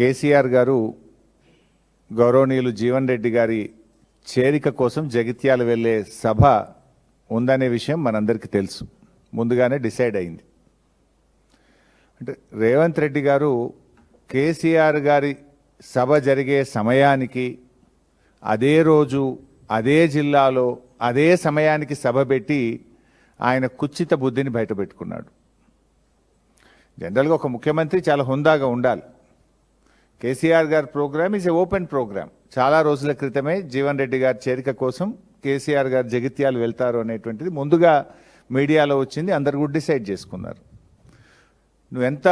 కేసీఆర్ గారు గౌరవనీయులు జీవన్ రెడ్డి గారి చేరిక కోసం జగిత్యాల వెళ్ళే సభ ఉందనే విషయం మనందరికీ తెలుసు, ముందుగానే డిసైడ్ అయింది. అంటే రేవంత్ రెడ్డి గారు కేసీఆర్ గారి సభ జరిగే సమయానికి అదే రోజు అదే జిల్లాలో అదే సమయానికి సభ పెట్టి ఆయన కుచ్చిత బుద్ధిని బయటపెట్టుకున్నాడు. జనరల్గా ఒక ముఖ్యమంత్రి చాలా హుందాగా ఉండాలి. కేసీఆర్ గారి programme is a open programme. చాలా రోజుల క్రితమే జీవన్ రెడ్డి గారి చేరిక కోసం కేసీఆర్ గారు జగిత్యాలు వెళ్తారు అనేటువంటిది ముందుగా మీడియాలో వచ్చింది, అందరు కూడా డిసైడ్ చేసుకున్నారు. నువ్వెంత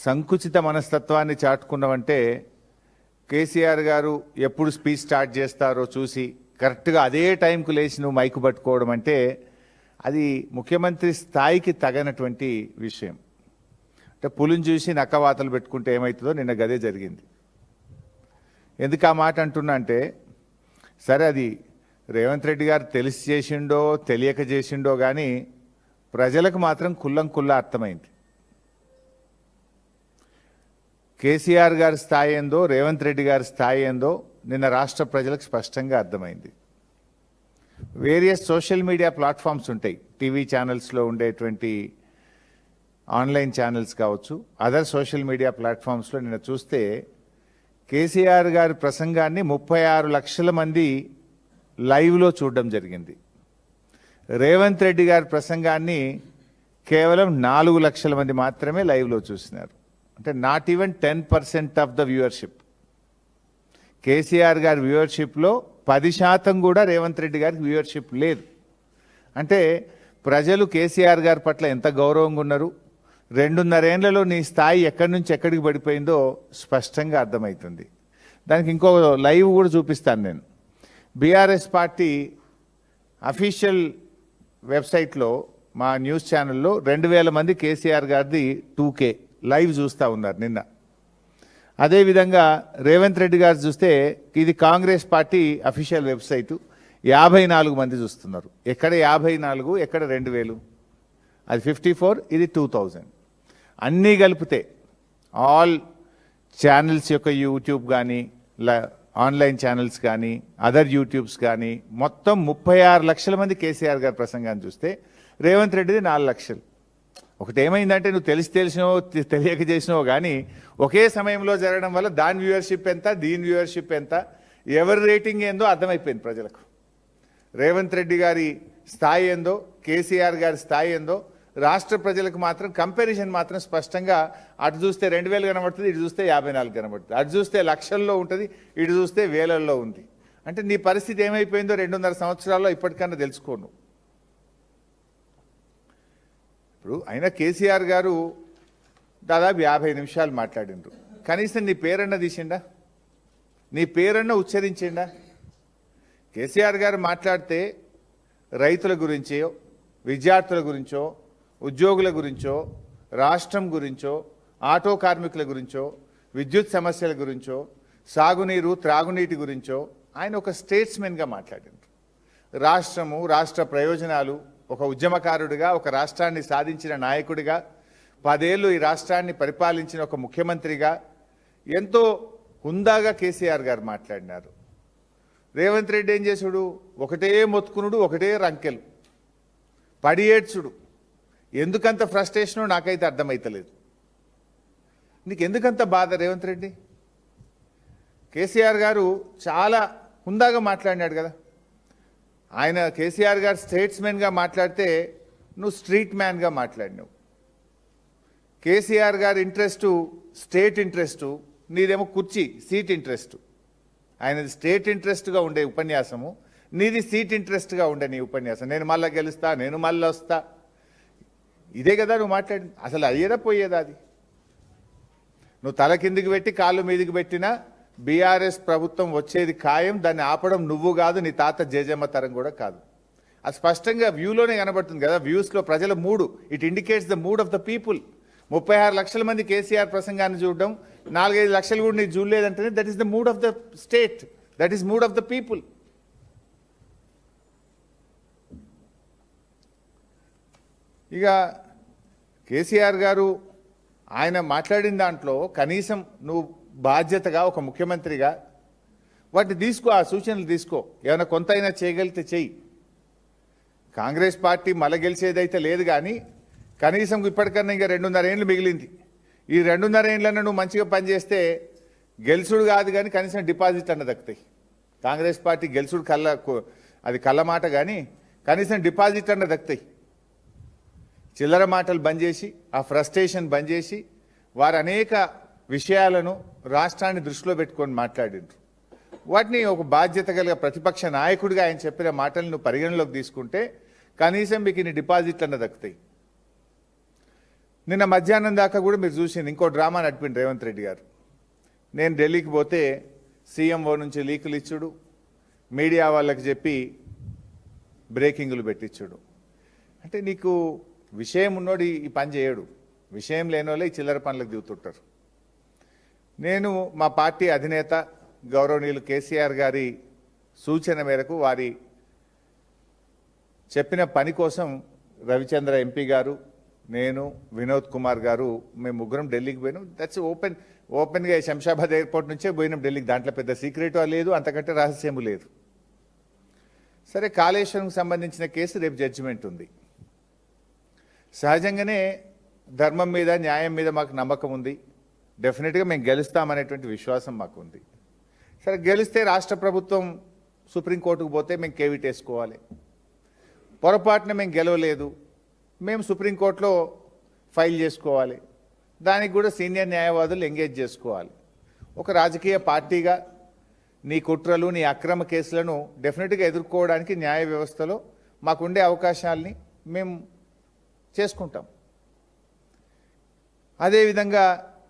సంకుచిత మనస్తత్వాన్ని చాటుకున్నావంటే కేసీఆర్ గారు ఎప్పుడు స్పీచ్ స్టార్ట్ చేస్తారో చూసి కరెక్ట్గా అదే టైంకు లేచి నువ్వు మైకు పట్టుకోవడం అంటే అది ముఖ్యమంత్రి స్థాయికి తగనటువంటి విషయం. అంటే పులిని చూసి నక్కవాతలు పెట్టుకుంటే ఏమవుతుందో నిన్న గదే జరిగింది. ఎందుకు ఆ మాట అంటున్నా అంటే, సరే అది రేవంత్ రెడ్డి గారు తెలిసి చేసిండో తెలియక చేసిండో కానీ ప్రజలకు మాత్రం కుల్లా అర్థమైంది. కేసీఆర్ గారి స్థాయి ఏందో రేవంత్ రెడ్డి గారి స్థాయి ఏందో నిన్న రాష్ట్ర ప్రజలకు స్పష్టంగా అర్థమైంది. వేరియస్ సోషల్ మీడియా ప్లాట్ఫామ్స్ ఉంటాయి, టీవీ ఛానల్స్లో ఉండేటువంటి ఆన్లైన్ ఛానల్స్ కావచ్చు, అదర్ సోషల్ మీడియా ప్లాట్ఫామ్స్లో నిన్న చూస్తే కేసీఆర్ గారి ప్రసంగాన్ని 36 లక్షల మంది లైవ్లో చూడడం జరిగింది. రేవంత్ రెడ్డి గారి ప్రసంగాన్ని కేవలం 4 లక్షల మంది మాత్రమే లైవ్లో చూసినారు. అంటే not even 10% of the viewership. KCR గారి వ్యూవర్షిప్లో 10% కూడా రేవంత్ రెడ్డి గారికి వ్యూవర్షిప్ లేదు. అంటే ప్రజలు కేసీఆర్ గారి పట్ల ఎంత గౌరవంగా ఉన్నారు, 2.5 ఏళ్లలో నీ స్థాయి ఎక్కడి నుంచి ఎక్కడికి పడిపోయిందో స్పష్టంగా అర్థమవుతుంది. దానికి ఇంకో లైవ్ కూడా చూపిస్తాను నేను. బీఆర్ఎస్ పార్టీ అఫీషియల్ వెబ్సైట్లో మా న్యూస్ ఛానల్లో 2000 మంది కేసీఆర్ గారిది 2K లైవ్ చూస్తూ ఉన్నారు నిన్న. అదేవిధంగా రేవంత్ రెడ్డి గారు చూస్తే ఇది కాంగ్రెస్ పార్టీ అఫీషియల్ వెబ్సైటు, 54 మంది చూస్తున్నారు. ఎక్కడ 54, ఎక్కడ 2000? అది 54, ఇది 2000. అన్నీ కలిపితే ఆల్ ఛానల్స్ యొక్క యూట్యూబ్ కానీ ఆన్లైన్ ఛానల్స్ కానీ అదర్ యూట్యూబ్స్ కానీ మొత్తం 36 లక్షల మంది కేసీఆర్ గారి ప్రసంగాన్ని చూస్తే రేవంత్ రెడ్డిది 4 లక్షలు. ఒకటి ఏమైందంటే నువ్వు తెలిసినో తెలియక చేసినావో కానీ ఒకే సమయంలో జరగడం వల్ల దాని వ్యూవర్షిప్ ఎంత, దీని వ్యూవర్షిప్ ఎంత, ఎవరి రేటింగ్ ఏందో అర్థమైపోయింది ప్రజలకు. రేవంత్ రెడ్డి గారి స్థాయి ఏందో, కేసీఆర్ గారి స్థాయి ఏందో రాష్ట్ర ప్రజలకు మాత్రం కంపారిజన్ మాత్రం స్పష్టంగా అటు చూస్తే 2000 కనబడుతుంది, ఇటు చూస్తే 54 కనబడుతుంది. అటు చూస్తే లక్షల్లో ఉంటుంది, ఇటు చూస్తే వేలల్లో ఉంది. అంటే నీ పరిస్థితి ఏమైపోయిందో 2.5 సంవత్సరాల్లో ఇప్పటికన్నా తెలుసుకోను. ఇప్పుడు అయినా కేసీఆర్ గారు దాదాపు 50 నిమిషాలు మాట్లాడిండ్రు. కనీసం నీ పేరన్న తీసిండా, నీ పేరన్న ఉచ్చరించిండా? కేసీఆర్ గారు మాట్లాడితే రైతుల గురించో, విద్యార్థుల గురించో, ఉద్యోగుల గురించో, రాష్ట్రం గురించో, ఆటో కార్మికుల గురించో, విద్యుత్ సమస్యల గురించో, సాగునీరు త్రాగునీటి గురించో ఆయన ఒక స్టేట్స్మెన్గా మాట్లాడిండ్రు. రాష్ట్రము, రాష్ట్ర ప్రయోజనాలు, ఒక ఉద్యమకారుడిగా, ఒక రాష్ట్రాన్ని సాధించిన నాయకుడిగా, 10 ఏళ్ళు ఈ రాష్ట్రాన్ని పరిపాలించిన ఒక ముఖ్యమంత్రిగా ఎంతో హుందాగా కేసీఆర్ గారు మాట్లాడినారు. రేవంత్ రెడ్డి ఏం చేసుడు, ఒకటే మొత్తుకునుడు, ఒకటే రంకెలు, పడి ఏడ్చుడు. ఎందుకంత ఫ్రస్ట్రేషనో నాకైతే అర్థమైతలేదు. నీకు ఎందుకంత బాధ రేవంత్ రెడ్డి? కేసీఆర్ గారు చాలా హుందాగా మాట్లాడినాడు కదా. ఆయన కేసీఆర్ గారు స్టేట్స్మెన్గా మాట్లాడితే నువ్వు స్ట్రీట్ మ్యాన్గా మాట్లాడినావు. కేసీఆర్ గారి ఇంట్రెస్టు స్టేట్ ఇంట్రెస్టు, నీదేమో కుర్చీ సీట్ ఇంట్రెస్టు. ఆయనది స్టేట్ ఇంట్రెస్ట్గా ఉండే ఉపన్యాసము, నీది సీట్ ఇంట్రెస్ట్గా ఉండే నీ ఉపన్యాసం. నేను మళ్ళీ గెలుస్తా, నేను మళ్ళీ వస్తా, ఇదే కదా నువ్వు మాట్లాడింది. అసలు అయ్యేదా పోయేదా? అది నువ్వు తల కిందికి పెట్టి కాళ్ళు మీదికి పెట్టినా బీఆర్ఎస్ ప్రభుత్వం వచ్చేది ఖాయం. దాన్ని ఆపడం నువ్వు కాదు, నీ తాత జేజమ్మ తరం కూడా కాదు. అది స్పష్టంగా వ్యూలోనే కనబడుతుంది కదా, వ్యూస్లో ప్రజల మూడు. It indicates the mood of the people. 36 లక్షల మంది కేసీఆర్ ప్రసంగాన్ని చూడడం, 4-5 లక్షలు కూడా నీకు చూడలేదంటేనే that is the mood of the state, that is mood of the people. ఇక కేసీఆర్ గారు ఆయన మాట్లాడిన దాంట్లో కనీసం నువ్వు బాధ్యతగా ఒక ముఖ్యమంత్రిగా వాటిని తీసుకో, ఆ సూచనలు తీసుకో. ఏమైనా కొంతైనా చేయగలిగితే చెయ్యి. కాంగ్రెస్ పార్టీ మళ్ళీ గెలిచేదైతే లేదు, కానీ కనీసం ఇప్పటికన్నా ఇంకా 2.5 ఏళ్ళు మిగిలింది. ఈ 2.5 ఏళ్ళన్నా నువ్వు మంచిగా పనిచేస్తే గెలుసుడు కాదు కానీ కనీసం డిపాజిట్ అన్న దక్కుతాయి. కాంగ్రెస్ పార్టీ గెలుసుడు అది కళ్ళ మాట, కానీ కనీసం డిపాజిట్ అన్న దక్కుతాయి. చిల్లర మాటలు బంద్ చేసి, ఆ ఫ్రస్ట్రేషన్ బంద్ చేసి, వారు అనేక విషయాలను రాష్ట్రాన్ని దృష్టిలో పెట్టుకొని మాట్లాడిండ్రు. వాటిని ఒక బాధ్యత కలిగిన ప్రతిపక్ష నాయకుడిగా ఆయన చెప్పిన మాటలను పరిగణలోకి తీసుకుంటే కనీసం మీకు ఇన్ని డిపాజిట్లు అన్న దక్కుతాయి. నిన్న మధ్యాహ్నం దాకా కూడా మీరు చూసింది ఇంకో డ్రామా నడిపిండు రేవంత్ రెడ్డి గారు. నేను ఢిల్లీకి పోతే సీఎంఓ నుంచి లీకులు ఇచ్చుడు, మీడియా వాళ్ళకి చెప్పి బ్రేకింగ్లు పెట్టించుడు. అంటే నీకు విషయం ఉన్నోడు ఈ పని చేయడు, విషయం లేని వాళ్ళే ఈ చిల్లర పనులకు దిగుతుంటారు. నేను మా పార్టీ అధినేత గౌరవనీయులు కేసీఆర్ గారి సూచన మేరకు వారి చెప్పిన పని కోసం రవిచంద్ర ఎంపీ గారు, నేను, వినోద్ కుమార్ గారు మేము ముగ్గురం ఢిల్లీకి పోయినాం. దట్స్ ఓపెన్గా శంషాబాద్ ఎయిర్పోర్ట్ నుంచే పోయినాం ఢిల్లీకి. దాంట్లో పెద్ద సీక్రెట్ లేదు, అంతకంటే రహస్యము లేదు. సరే, కాళేశ్వరంకి సంబంధించిన కేసు రేపు జడ్జిమెంట్ ఉంది. సహజంగానే ధర్మం మీద న్యాయం మీద మాకు నమ్మకం ఉంది. డెఫినెట్గా మేము గెలుస్తామనేటువంటి విశ్వాసం మాకు ఉంది. సరే, గెలిస్తే రాష్ట్ర ప్రభుత్వం సుప్రీంకోర్టుకు పోతే మేము కేవిట్ వేసుకోవాలి. పొరపాటున మేము గెలవలేదు, మేము సుప్రీంకోర్టులో ఫైల్ చేసుకోవాలి. దానికి కూడా సీనియర్ న్యాయవాదులు ఎంగేజ్ చేసుకోవాలి. ఒక రాజకీయ పార్టీగా నీ కుట్రలు, నీ అక్రమ కేసులను డెఫినెట్గా ఎదుర్కోవడానికి న్యాయ వ్యవస్థలో మాకుండే అవకాశాలని మేము చేసుకుంటాం. అదేవిధంగా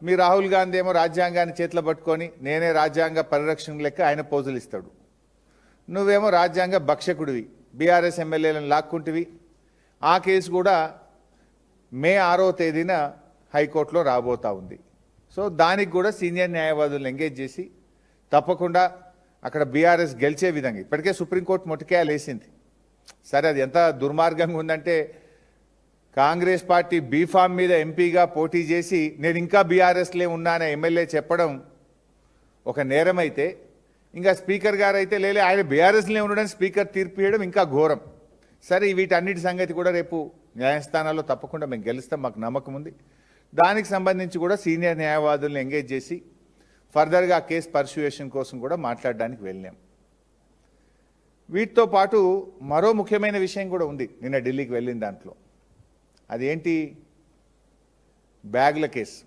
మీ రాహుల్ గాంధీ ఏమో రాజ్యాంగాన్ని చేతిలో పట్టుకొని నేనే రాజ్యాంగ పరిరక్షణ లెక్క ఆయన పోజులు ఇస్తాడు. నువ్వేమో రాజ్యాంగ భక్షకుడివి, బీఆర్ఎస్ ఎమ్మెల్యేలను లాక్కుంటివి. ఆ కేసు కూడా మే 6వ తేదీన హైకోర్టులో రాబోతా ఉంది. సో దానికి కూడా సీనియర్ న్యాయవాదులను ఎంగేజ్ చేసి తప్పకుండా అక్కడ బీఆర్ఎస్ గెలిచే విధంగా, ఇప్పటికే సుప్రీంకోర్టు మొట్టికేయాలు వేసింది. సరే, అది ఎంత దుర్మార్గంగా ఉందంటే కాంగ్రెస్ పార్టీ బీఫామ్ మీద ఎంపీగా పోటీ చేసి నేను ఇంకా బీఆర్ఎస్లే ఉన్నానే ఎమ్మెల్యే చెప్పడం ఒక నేరమైతే, ఇంకా స్పీకర్ గారు అయితే లేలే ఆయన బీఆర్ఎస్లే ఉండడానికి స్పీకర్ తీర్పు ఇవ్వడం ఇంకా ఘోరం. సరే, వీటన్నిటి సంగతి కూడా రేపు న్యాయస్థానాల్లో తప్పకుండా మేము గెలుస్తాం, మాకు నమ్మకం ఉంది. దానికి సంబంధించి కూడా సీనియర్ న్యాయవాదులను ఎంగేజ్ చేసి ఫర్దర్గా కేసు పర్సుయేషన్ కోసం కూడా మాట్లాడడానికి వెళ్ళాం. వీటితో పాటు మరో ముఖ్యమైన విషయం కూడా ఉంది నిన్న ఢిల్లీకి వెళ్ళిన దాంట్లో. అదేంటి? బ్యాగుల కేసు.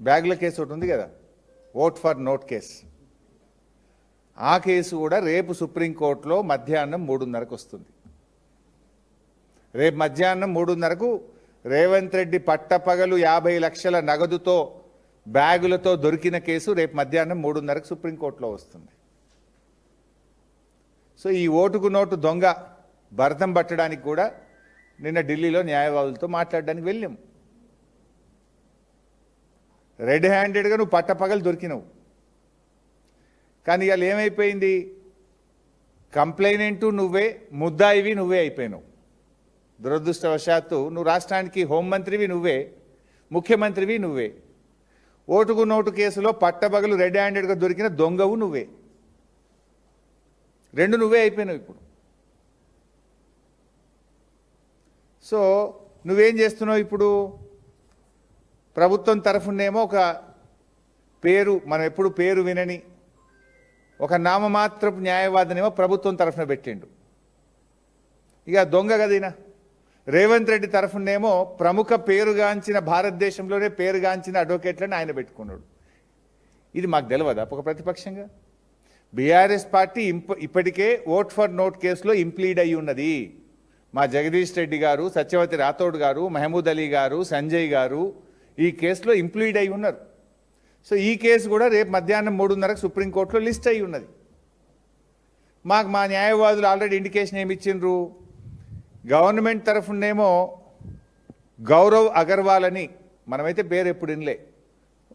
బ్యాగుల కేసు ఒకటి ఉంది కదా, ఓట్ ఫర్ నోట్ కేసు. ఆ కేసు కూడా రేపు సుప్రీంకోర్టులో మధ్యాహ్నం 3:30కు వస్తుంది. రేపు మధ్యాహ్నం 3:30కు రేవంత్ రెడ్డి పట్టపగలు 50 లక్షల నగదుతో బ్యాగులతో దొరికిన కేసు రేపు మధ్యాహ్నం 3:30కు సుప్రీంకోర్టులో వస్తుంది. సో ఈ ఓటుకు నోటు దొంగ భరతం పట్టడానికి కూడా నిన్న ఢిల్లీలో న్యాయవాదులతో మాట్లాడడానికి వెళ్ళాం. రెడ్ హ్యాండెడ్గా నువ్వు పట్టపగలు దొరికినవు. కానీ ఇవాళ ఏమైపోయింది? కంప్లైనెంటు నువ్వే, ముద్దాయివి నువ్వే అయిపోయినావు. దురదృష్టవశాత్తు నువ్వు రాష్ట్రానికి హోంమంత్రివి నువ్వే, ముఖ్యమంత్రివి నువ్వే. ఓటుకు నోటు కేసులో పట్టపగలు రెడ్ హ్యాండెడ్గా దొరికిన దొంగవు నువ్వే. రెండు నువ్వే అయిపోయినావు ఇప్పుడు. సో నువ్వేం చేస్తున్నావు ఇప్పుడు? ప్రభుత్వం తరఫునేమో ఒక పేరు, మనం ఎప్పుడు పేరు వినని ఒక నామమాత్రపు న్యాయవాదినేమో ప్రభుత్వం తరఫున పెట్టిండు. ఇక దొంగ కదీనా. రేవంత్ రెడ్డి తరఫునేమో ప్రముఖ పేరుగాంచిన, భారతదేశంలోనే పేరుగాంచిన అడ్వకేట్లను ఆయన పెట్టుకున్నాడు. ఇది మాకు తెలియదా ఒక ప్రతిపక్షంగా? బీఆర్ఎస్ పార్టీ ఇప్పటికే ఓట్ ఫర్ నోట్ కేసులో ఇంప్లీడ్ అయి ఉన్నది. మా జగదీష్ రెడ్డి గారు, సత్యవతి రాథోడ్ గారు, మహమూద్ అలీ గారు, సంజయ్ గారు ఈ కేసులో ఇంప్లీడ్ అయి ఉన్నారు. సో ఈ కేసు కూడా రేపు మధ్యాహ్నం 3:30కు సుప్రీంకోర్టులో లిస్ట్ అయి ఉన్నది. మాకు మా న్యాయవాదులు ఆల్రెడీ ఇండికేషన్ ఏమి ఇచ్చిండ్రు? గవర్నమెంట్ తరఫునేమో గౌరవ్ అగర్వాల్ అని, మనమైతే పేరు ఎప్పుడు వినలే,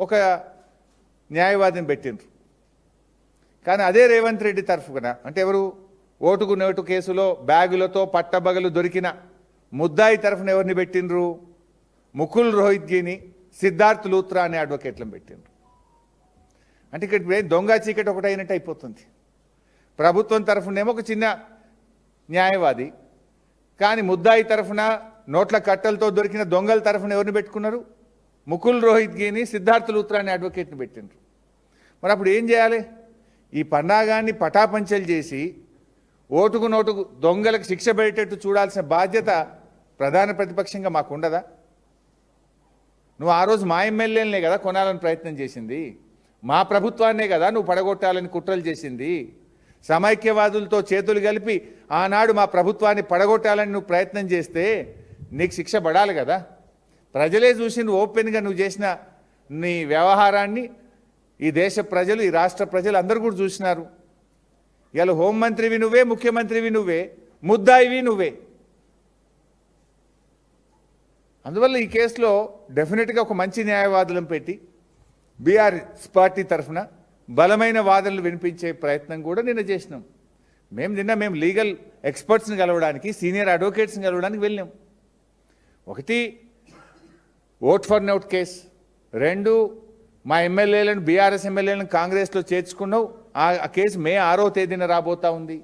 ఒక న్యాయవాదిని పెట్టిండ్రు. కానీ అదే రేవంత్ రెడ్డి తరఫున, అంటే ఎవరు? ఓటుకు నోటు కేసులో బ్యాగులతో పట్టబగలు దొరికిన ముద్దాయి తరఫున ఎవరిని పెట్టిండ్రు? ముకుల్ రోహిత్గిని, సిద్ధార్థ్ లూత్రా అనే అడ్వకేట్లను పెట్టిండ్రు. అంటే ఇక్కడ దొంగ చీకటి ఒకటి అయినట్టు అయిపోతుంది. ప్రభుత్వం తరఫునేమో ఒక చిన్న న్యాయవాది, కానీ ముద్దాయి తరఫున నోట్ల కట్టలతో దొరికిన దొంగల తరఫున ఎవరిని పెట్టుకున్నారు? ముకుల్ రోహిత్గిని, సిద్ధార్థ్ లూత్రా అనే అడ్వకేట్ని పెట్టిండ్రు. మరి అప్పుడు ఏం చేయాలి? ఈ పన్నాగాన్ని పటాపంచలు చేసి ఓటుకు నోటుకు దొంగలకు శిక్ష పడేటట్టు చూడాల్సిన బాధ్యత ప్రధాన ప్రతిపక్షంగా మాకు ఉండదా? నువ్వు ఆ రోజు మా ఎమ్మెల్యేలనే కదా కొనాలని ప్రయత్నం చేసింది, మా ప్రభుత్వాన్నే కదా నువ్వు పడగొట్టాలని కుట్రలు చేసింది. సమైక్యవాదులతో చేతులు కలిపి ఆనాడు మా ప్రభుత్వాన్ని పడగొట్టాలని నువ్వు ప్రయత్నం చేస్తే నీకు శిక్ష పడాలి కదా. ప్రజలే చూసి నువ్వు ఓపెన్గా నువ్వు చేసిన నీ వ్యవహారాన్ని ఈ దేశ ప్రజలు, ఈ రాష్ట్ర ప్రజలు అందరూ కూడా చూసినారు. ఇలా హోంమంత్రివి నువ్వే, ముఖ్యమంత్రివి నువ్వే, ముద్దాయివి నువ్వే. అందువల్ల ఈ కేసులో డెఫినెట్గా ఒక మంచి న్యాయవాదులను పెట్టి బీఆర్ఎస్ పార్టీ తరఫున బలమైన వాదనలు వినిపించే ప్రయత్నం కూడా నిన్న చేసినాం. మేము లీగల్ ఎక్స్పర్ట్స్ని కలవడానికి, సీనియర్ అడ్వకేట్స్ని కలవడానికి వెళ్ళాం. ఒకటి ఓట్ ఫర్ నోట్ కేసు, రెండు మా ఎమ్మెల్యేలను, బీఆర్ఎస్ ఎమ్మెల్యేలను కాంగ్రెస్లో చేర్చుకున్నావు, ఆ కేసు మే 6వ తేదీన రాబోతా ఉంది.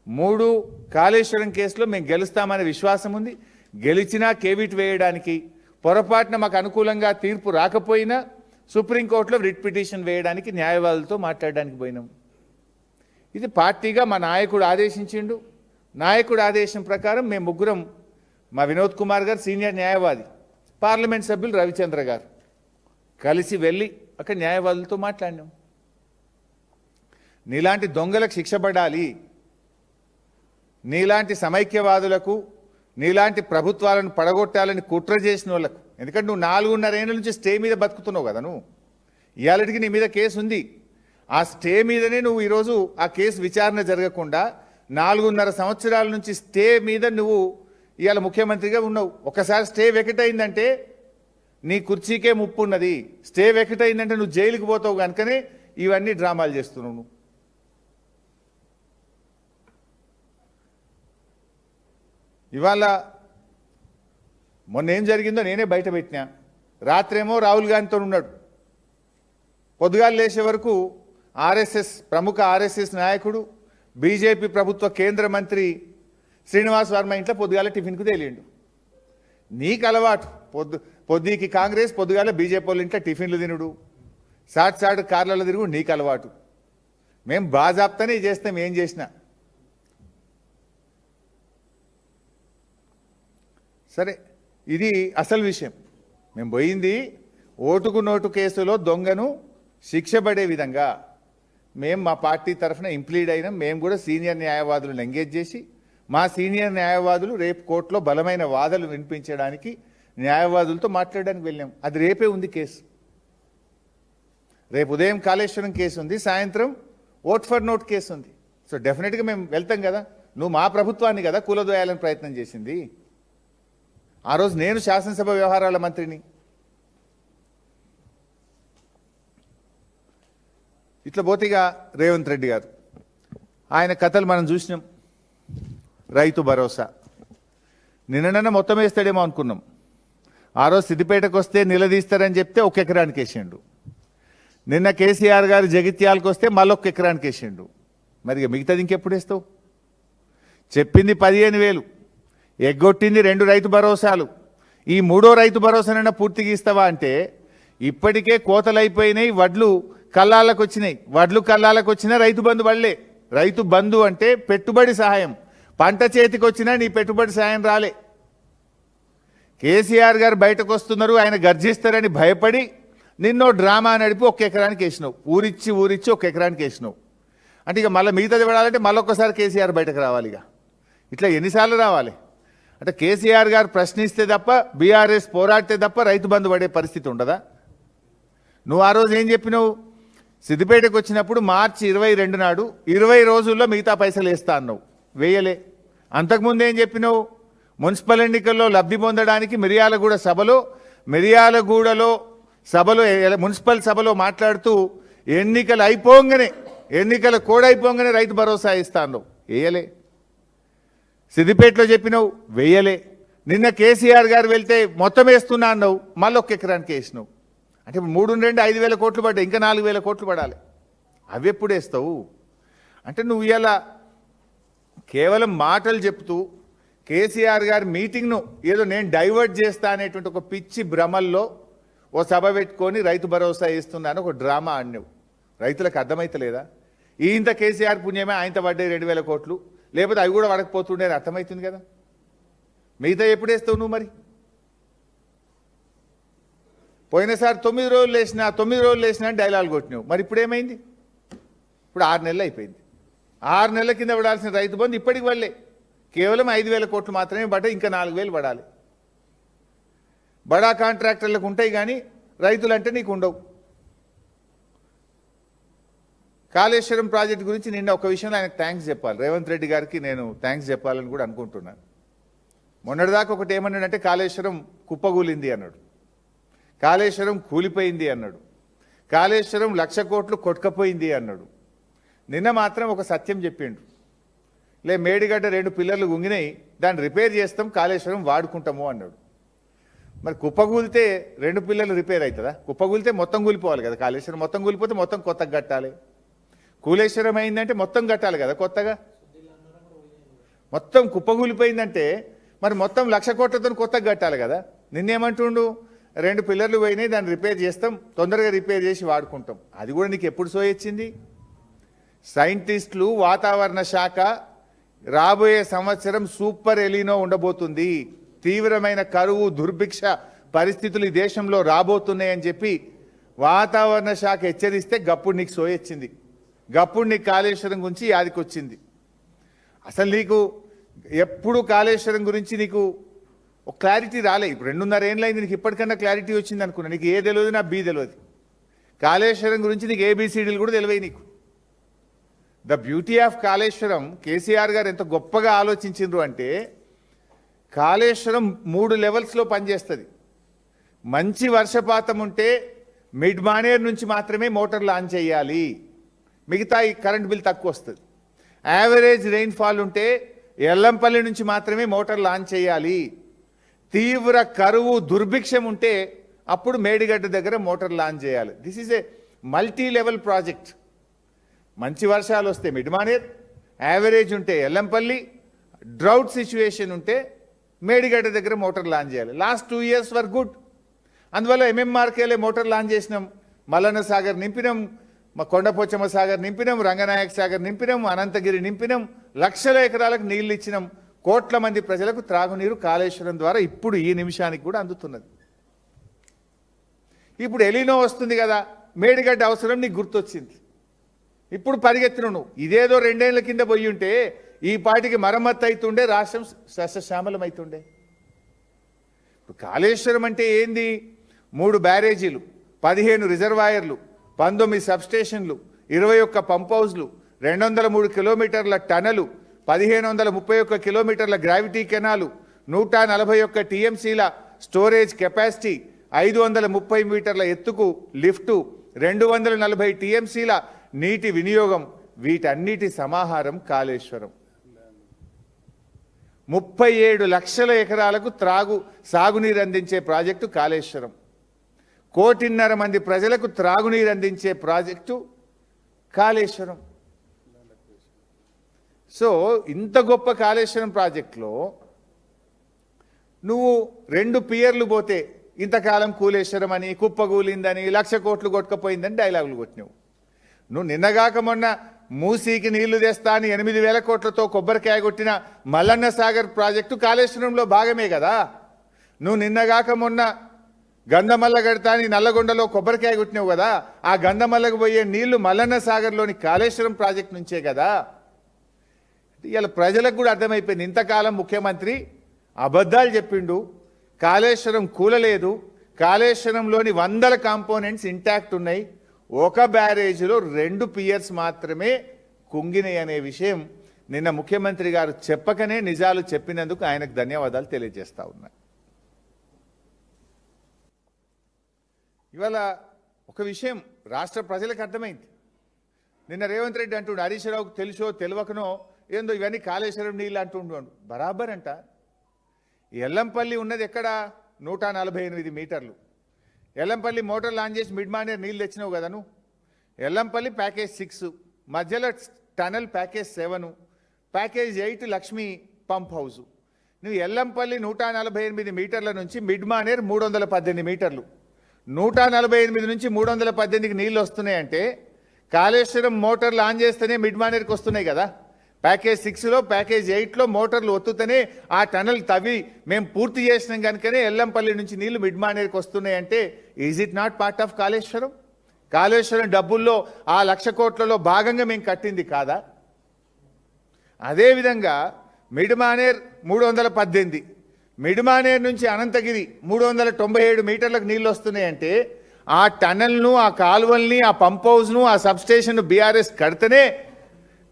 మూడు కాళేశ్వరం కేసులో మేము గెలుస్తామనే విశ్వాసం ఉంది. గెలిచినా కేవిట్ వేయడానికి, పొరపాటున మాకు అనుకూలంగా తీర్పు రాకపోయినా సుప్రీంకోర్టులో రిట్ పిటిషన్ వేయడానికి న్యాయవాదులతో మాట్లాడడానికి పోయినాం. ఇది పార్టీగా మా నాయకుడు ఆదేశించిండు. నాయకుడు ఆదేశం ప్రకారం మేము ముగ్గురం, మా వినోద్ కుమార్ గారు సీనియర్ న్యాయవాది, పార్లమెంట్ సభ్యులు రవిచంద్ర గారు కలిసి వెళ్ళి అక్కడ న్యాయవాదులతో మాట్లాడినాం. నీలాంటి దొంగలకు శిక్ష పడాలి, నీలాంటి సమైక్యవాదులకు, నీలాంటి ప్రభుత్వాలను పడగొట్టాలని కుట్ర చేసిన వాళ్ళకు, ఎందుకంటే నువ్వు 4.5 ఏళ్ళ నుంచి స్టే మీద బతుకుతున్నావు కదా. నువ్వు ఇవాళకి నీ మీద కేసు ఉంది. ఆ స్టే మీదనే నువ్వు ఈరోజు ఆ కేసు విచారణ జరగకుండా 4.5 సంవత్సరాల నుంచి స్టే మీద నువ్వు ఇవాళ ముఖ్యమంత్రిగా ఉన్నావు. ఒకసారి స్టే వెకటైందంటే నీ కుర్చీకే ముప్పు ఉన్నది. స్టే వెకటైందంటే నువ్వు జైలుకి పోతావు. కనుకనే ఇవన్నీ డ్రామాలు చేస్తున్నావు నువ్వు. ఇవాళ మొన్న ఏం జరిగిందో నేనే బయట పెట్టినా. రాత్రేమో రాహుల్ గాంధీతో ఉన్నాడు, పొద్దుగాలు లేచే వరకు ప్రముఖ ఆర్ఎస్ఎస్ నాయకుడు, బీజేపీ ప్రభుత్వ కేంద్ర మంత్రి శ్రీనివాస్ వర్మ ఇంట్లో పొద్దుగాల టిఫిన్కు తేలిండు. నీకు అలవాటు పొద్దుకి కాంగ్రెస్, పొద్దుగాల బీజేపీ వాళ్ళ ఇంట్లో టిఫిన్లు తినుడు, సాటు కార్లలో తిరుగు నీకు అలవాటు. మేము బాజాప్తానే చేస్తాం ఏం చేసినా. సరే, ఇది అసలు విషయం. మేము పోయింది ఓటుకు నోటు కేసులో దొంగను శిక్ష పడే విధంగా మేము మా పార్టీ తరఫున ఇంప్లీడ్ అయినాం. మేము కూడా సీనియర్ న్యాయవాదులను ఎంగేజ్ చేసి, మా సీనియర్ న్యాయవాదులు రేపు కోర్టులో బలమైన వాదనలు వినిపించడానికి న్యాయవాదులతో మాట్లాడడానికి వెళ్ళాం. అది రేపే ఉంది కేసు. రేపు ఉదయం కాళేశ్వరం కేసు ఉంది, సాయంత్రం ఓట్ ఫర్ నోట్ కేసు ఉంది. సో డెఫినెట్గా మేము వెళ్తాం కదా. నువ్వు మా ప్రభుత్వాన్ని కదా కూలదోయాలని ప్రయత్నం చేసింది. ఆ రోజు నేను శాసనసభ వ్యవహారాల మంత్రిని. ఇట్లా పోతిగా రేవంత్ రెడ్డి గారు ఆయన కథలు మనం చూసినాం. రైతు భరోసా నిన్ననన్న మొత్తం వేస్తాడేమో అనుకున్నాం. ఆ రోజు సిద్దిపేటకు వస్తే నిలదీస్తారని చెప్తే 1 ఎకరానికి వేసిండు. నిన్న కేసీఆర్ గారు జగిత్యాలకు వస్తే మళ్ళీ 1 ఎకరానికి వేసిండు. మరి మిగతాది ఇంకెప్పుడు వేస్తావు? చెప్పింది 15,000, ఎగ్గొట్టింది 2 రైతు భరోసాలు. ఈ 3వ రైతు భరోసానైనా పూర్తిగా ఇస్తావా అంటే ఇప్పటికే కోతలు అయిపోయినాయి, వడ్లు కల్లాలకు వచ్చినాయి. వడ్లు కల్లాలకు వచ్చినా రైతు బంధు పడలే. రైతు బంధు అంటే పెట్టుబడి సహాయం. పంట చేతికి వచ్చినా నీ పెట్టుబడి సహాయం రాలే. కేసీఆర్ గారు బయటకు వస్తున్నారు, ఆయన గర్జిస్తారని భయపడి నిన్నో డ్రామా నడిపి 1 ఎకరానికి వేసినావు. ఊరిచ్చి 1 ఎకరానికి వేసినావు. అంటే ఇక మళ్ళీ మిగతాది పడాలంటే మళ్ళొక్కసారి కేసీఆర్ బయటకు రావాలి. ఇక ఇట్లా ఎన్నిసార్లు రావాలి? అంటే కేసీఆర్ గారు ప్రశ్నిస్తే తప్ప, బీఆర్ఎస్ పోరాడితే తప్ప రైతు బంధు పడే పరిస్థితి ఉండదా? నువ్వు ఆ రోజు ఏం చెప్పినావు? సిద్దిపేటకు వచ్చినప్పుడు మార్చి 22 నాడు 20 రోజుల్లో మిగతా పైసలు వేస్తా అన్నావు, వేయలే. అంతకుముందు ఏం చెప్పినావు? మున్సిపల్ ఎన్నికల్లో లబ్ధి పొందడానికి మిర్యాలగూడలో మున్సిపల్ సభలో మాట్లాడుతూ ఎన్నికల కోడ్ అయిపోగానే రైతు భరోసా ఇస్తా అన్నావు, వేయలే. సిద్దిపేటలో చెప్పినావు, వేయలే. నిన్న కేసీఆర్ గారు వెళ్తే మొత్తం వేస్తున్నా అన్నావు, మళ్ళీ 1 ఎకరానికి వేసినావు. అంటే 3-5,000 కోట్లు పడ్డాయి, ఇంకా 4,000 కోట్లు పడాలి. అవి ఎప్పుడు వేస్తావు? అంటే నువ్వు ఇలా కేవలం మాటలు చెప్తూ కేసీఆర్ గారి మీటింగ్ను ఏదో నేను డైవర్ట్ చేస్తా అనేటువంటి ఒక పిచ్చి భ్రమల్లో ఓ సభ పెట్టుకొని రైతు భరోసా ఇస్తున్నాను ఒక డ్రామా ఆడినావు. రైతులకు అర్థమైతలేదా? ఇంత కేసీఆర్ పుణ్యమే ఆయనతో పడ్డాయి 2,000 కోట్లు, లేకపోతే అవి కూడా పడకపోతుండే అని అర్థమవుతుంది కదా. మిగతా ఎప్పుడు వేస్తావు నువ్వు? మరి పోయినసారి 9 రోజులు వేసినా డైలాగ్ కొట్టినావు. మరి ఇప్పుడు ఏమైంది? ఇప్పుడు 6 నెలలు అయిపోయింది. 6 నెలల కింద పడాల్సిన రైతు బంధు ఇప్పటికి వాళ్ళే కేవలం 5,000 కోట్లు మాత్రమే పడ్డాయి, ఇంకా 4,000 పడాలి. బడా కాంట్రాక్టర్లకు ఉంటాయి కానీ రైతులంటే నీకు ఉండవు. కాళేశ్వరం ప్రాజెక్టు గురించి నిన్న ఒక విషయంలో ఆయనకు థ్యాంక్స్ చెప్పాలి. రేవంత్ రెడ్డి గారికి నేను థ్యాంక్స్ చెప్పాలని కూడా అనుకుంటున్నాను. మొన్నటిదాకా ఒకటి ఏమన్నాడంటే కాళేశ్వరం కుప్పగూలింది అన్నాడు, కాళేశ్వరం కూలిపోయింది అన్నాడు, కాళేశ్వరం 1,00,000 కోట్లు కొట్టుకపోయింది అన్నాడు. నిన్న మాత్రం ఒక సత్యం చెప్పిండు. మేడిగడ్డ 2 పిల్లర్లు గుంగినాయి, దాన్ని రిపేర్ చేస్తాం, కాళేశ్వరం వాడుకుంటాము అన్నాడు. మరి కుప్పగూలితే 2 పిల్లర్లు రిపేర్ అవుతుందా? కుప్పగూలితే మొత్తం కూలిపోవాలి కదా. కాళేశ్వరం మొత్తం కూలిపోతే మొత్తం కొత్తగా కట్టాలి. కూలేశ్వరం అయిందంటే మొత్తం కట్టాలి కదా కొత్తగా. మొత్తం కుప్పగూలిపోయిందంటే మరి మొత్తం 1,00,000 కోట్లతో కొత్తగా కట్టాలి కదా. నిన్నేమంటుండు? 2 పిల్లర్లు పోయినాయి, దాన్ని రిపేర్ చేస్తాం, తొందరగా రిపేర్ చేసి వాడుకుంటాం. అది కూడా నీకు ఎప్పుడు సోయొచ్చింది? సైంటిస్టులు, వాతావరణ శాఖ రాబోయే సంవత్సరం సూపర్ ఎలినో ఉండబోతుంది, తీవ్రమైన కరువు దుర్భిక్ష పరిస్థితులు ఈ దేశంలో రాబోతున్నాయని చెప్పి వాతావరణ శాఖ హెచ్చరిస్తే గప్పుడు నీకు సోయొచ్చింది, గప్పుడు నీకు కాళేశ్వరం గురించి యాదికొచ్చింది. అసలు నీకు ఎప్పుడు కాళేశ్వరం గురించి నీకు ఒక క్లారిటీ రాలే. ఇప్పుడు 2.5 ఏళ్ళు అయింది, నీకు ఇప్పటికన్నా క్లారిటీ వచ్చింది అనుకున్నా. నీకు ఏ తెలియదు, నా బి తెలియదు. కాళేశ్వరం గురించి నీకు ఏబిసిడీలు కూడా తెలివై. నీకు the beauty of Kaleshwaram, KCR గారు ఎంత గొప్పగా ఆలోచించిండ్రు అంటే కాళేశ్వరం 3 లెవెల్స్లో పనిచేస్తుంది. మంచి వర్షపాతం ఉంటే మిడ్ మానేర్ నుంచి మాత్రమే మోటార్ లాంచ్ చేయాలి, మిగతా ఈ కరెంట్ బిల్ తక్కువ వస్తుంది. యావరేజ్ రెయిన్ఫాల్ ఉంటే ఎల్లంపల్లి నుంచి మాత్రమే మోటార్ లాంచ్ చేయాలి. తీవ్ర కరువు దుర్భిక్షం ఉంటే అప్పుడు మేడిగడ్డ దగ్గర మోటార్ లాంచ్ చేయాలి. This is a multi level project. మంచి వర్షాలు వస్తే మిడ్ మానేర్, యావరేజ్ ఉంటే ఎల్లంపల్లి, డ్రౌట్ సిచ్యువేషన్ ఉంటే మేడిగడ్డ దగ్గర మోటార్ లాంచ్ చేయాలి. Last 2 years were good. అందువల్ల ఎంఎంఆర్కేలే మోటార్ లాంచ్ చేసినాం, మల్లన్న సాగర్ నింపినాం, మా కొండపోచమ్మ సాగర్ నింపినాం, రంగనాయక సాగర్ నింపినాం, అనంతగిరి నింపినాం, లక్షల ఎకరాలకు నీళ్లు ఇచ్చినాం. కోట్ల మంది ప్రజలకు త్రాగునీరు కాళేశ్వరం ద్వారా ఇప్పుడు ఈ నిమిషానికి కూడా అందుతున్నది. ఇప్పుడు ఎలినో వస్తుంది కదా, మేడిగడ్డ అవసరం నీకు గుర్తొచ్చింది. ఇప్పుడు పరిగెత్తిన నువ్వు. ఇదేదో 2 ఏళ్ల కింద పోయి ఉంటే ఈ పాటికి మరమ్మత్తు అవుతుండే, రాష్ట్రం సస్యశ్యామలం అవుతుండే. ఇప్పుడు కాళేశ్వరం అంటే ఏంది? 3 బ్యారేజీలు, 15 రిజర్వాయర్లు, 19 సబ్స్టేషన్లు, 21 పంప్ హౌస్లు, 203 కిలోమీటర్ల టనలు, 1,531 కిలోమీటర్ల గ్రావిటీ కెనాలు, 141 టీఎంసీల స్టోరేజ్ కెపాసిటీ, 530 మీటర్ల ఎత్తుకు లిఫ్టు, 240 టీఎంసీల నీటి వినియోగం, వీటన్నిటి సమాహారం కాళేశ్వరం. 37 లక్షల ఎకరాలకు సాగునీరు అందించే ప్రాజెక్టు కాళేశ్వరం. 1.5 కోటి ప్రజలకు త్రాగునీరు అందించే ప్రాజెక్టు కాళేశ్వరం. సో ఇంత గొప్ప కాళేశ్వరం ప్రాజెక్టులో నువ్వు 2 పియర్లు పోతే ఇంతకాలం కూలేశ్వరం అని, కుప్పగూలిందని, 1,00,000 కోట్లు కొట్టుకపోయిందని డైలాగులు కొట్టినావు. నువ్వు నిన్నగాక మొన్న మూసీకి నీళ్లు తెస్తా అని 8,000 కోట్లతో కొబ్బరికాయ కొట్టిన మల్లన్న సాగర్ ప్రాజెక్టు కాళేశ్వరంలో భాగమే కదా. నువ్వు నిన్నగాక మొన్న గంధమల్ల గడతా అని నల్లగొండలో కొబ్బరికాయ కొట్టినావు కదా. ఆ గంధమల్లకు పోయే నీళ్లు మల్లన్న సాగర్లోని కాళేశ్వరం ప్రాజెక్టు నుంచే కదా. ఇవాళ ప్రజలకు కూడా అర్థమైపోయింది. ఇంతకాలం ముఖ్యమంత్రి అబద్ధాలు చెప్పిండు, కాళేశ్వరం కూలలేదు, కాళేశ్వరంలోని 100 కాంపోనెంట్స్ ఇంటాక్ట్ ఉన్నాయి, ఒక బ్యారేజీలో 2 పియర్స్ మాత్రమే కుంగినాయి అనే విషయం నిన్న ముఖ్యమంత్రి గారు చెప్పకనే నిజాలు చెప్పినందుకు ఆయనకు ధన్యవాదాలు తెలియజేస్తా ఉన్నా. ఇవాళ ఒక విషయం రాష్ట్ర ప్రజలకు అర్థమైంది. నిన్న రేవంత్ రెడ్డి అంటుండు, హరీష్ రావుకు తెలుసో తెలియకనో ఏందో ఇవన్నీ కాళేశ్వరం నీళ్ళు అంటుండు. బరాబర్ అంట. ఎల్లంపల్లి ఉన్నది ఎక్కడ? 148 మీటర్లు. ఎల్లంపల్లి మోటార్ లాంచ్ చేసి మిడ్ మానేర్ నీళ్ళు తెచ్చినావు కదా నువ్వు. ఎల్లంపల్లి ప్యాకేజ్ 6, మధ్యలో tunnel package 7, package 8 Lakshmi pump house. నువ్వు ఎల్లంపల్లి 148 మీటర్ల నుంచి మిడ్ మానేర్ 318 మీటర్లు, 148 నుంచి 318కి నీళ్ళు వస్తున్నాయంటే కాళేశ్వరం మోటార్లు ఆన్ చేస్తేనే మిడ్ మానేర్కి వస్తున్నాయి కదా. ప్యాకేజ్ 6లో ప్యాకేజ్ 8లో మోటార్లు ఒత్తుతూనే ఆ టనల్ తవ్వి మేము పూర్తి చేసినాం కనుకనే ఎల్లంపల్లి నుంచి నీళ్లు మిడ్ మానేర్కి వస్తున్నాయి అంటే is it not part of Kaleshwaram? Kaleshwaram డబ్బుల్లో ఆ 1,00,000 కోట్లలో భాగంగా మేము కట్టింది కాదా? అదేవిధంగా మిడ్ మానేర్ 318, మిడ్ మానేర్ నుంచి అనంతగిరి 397 మీటర్లకు నీళ్ళు వస్తున్నాయంటే ఆ టనల్ను, ఆ కాలువల్ని, ఆ పంప్ హౌస్ను, ఆ సబ్స్టేషన్ బీఆర్ఎస్ కడితేనే